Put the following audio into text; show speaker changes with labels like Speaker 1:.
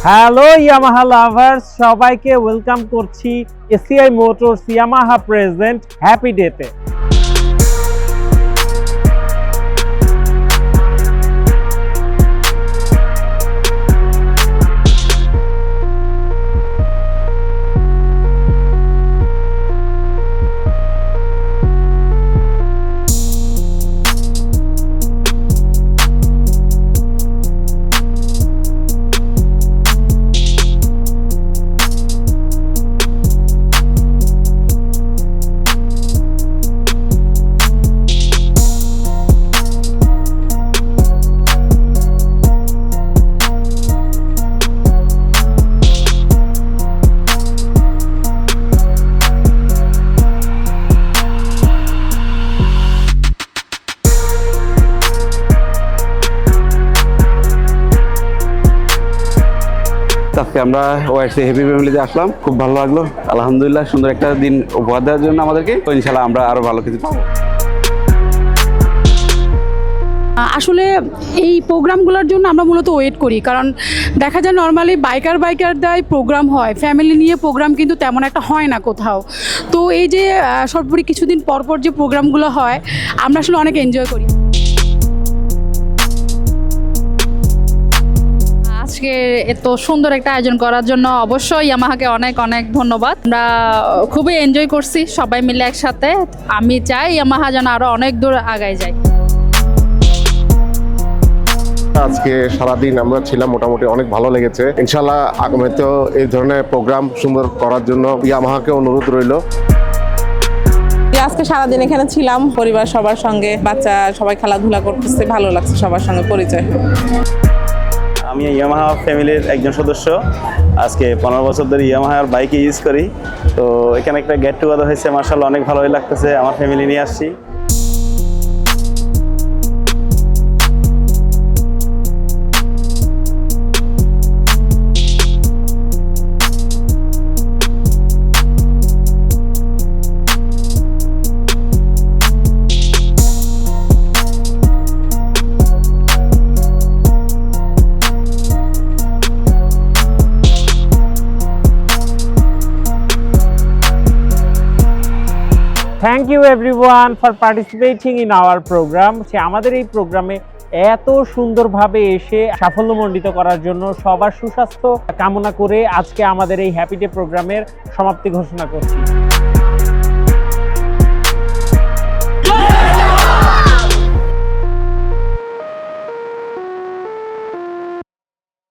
Speaker 1: Hello Yamaha lovers, সবাইকে welcome করছি ACI motors Yamaha present happy ডেতে।
Speaker 2: আজকে আমরা ওয়াইসি হ্যাপি ফ্যামিলিতে আসলাম, খুব ভালো লাগলো। আলহামদুলিল্লাহ, সুন্দর একটা দিন উপহার দেওয়ার জন্য আমাদেরকে। তো ইনশাআল্লাহ আমরা আরো ভালো কিছু পাবো।
Speaker 3: আসলে এই প্রোগ্রামগুলোর জন্য আমরা মূলত ওয়েট করি, কারণ দেখা যায় নর্মালি বাইকারদের প্রোগ্রাম হয়, ফ্যামিলি নিয়ে প্রোগ্রাম কিন্তু তেমন একটা হয় না কোথাও। তো এই যে সর্বোপরি কিছুদিন পরপর যে প্রোগ্রামগুলো হয় আমরা আসলে অনেক এনজয় করি।
Speaker 4: আজকে এত সুন্দর একটা আয়োজন করার জন্য অবশ্যই ইয়ামাহাকে অনেক অনেক ধন্যবাদ। আমরা খুবই এনজয় করছি সবাই মিলে একসাথে। আমি চাই ইয়ামাহা যেন আরো অনেক দূর আগায় যায়।
Speaker 5: আজকে সারাদিন আমরা ছিলাম, মোটামুটি অনেক ভালো লেগেছে। ইনশাল্লাহ আগামীতেও এই ধরনের প্রোগ্রাম সুন্দর করার জন্য ইয়ামাহাকে অনুরোধ রইল।
Speaker 6: আজকে সারাদিন এখানে ছিলাম পরিবার সবার সঙ্গে, বাচ্চা সবাই খেলাধুলা করতেছে, ভালো লাগছে সবার সঙ্গে পরিচয়।
Speaker 7: আমি ইয়ামাহা ফ্যামিলির একজন সদস্য। আজকে 15 বছর ধরে ইয়ামাহার বাইকে ইউজ করি। তো এখানে একটা গেট টুগেদার হয়েছে, মার্শাল্লাহ অনেক ভালোই লাগতেছে। আমার ফ্যামিলি নিয়ে আসছি।
Speaker 1: Thank you everyone for participating in our program. আমাদের এই প্রোগ্রামে এত সুন্দরভাবে এসে সাফল্যমণ্ডিত করার জন্য সবার সুস্বাস্থ্য কামনা করে আজকে আমাদের এই হ্যাপি ডে প্রোগ্রামের সমাপ্তি ঘোষণা করছি।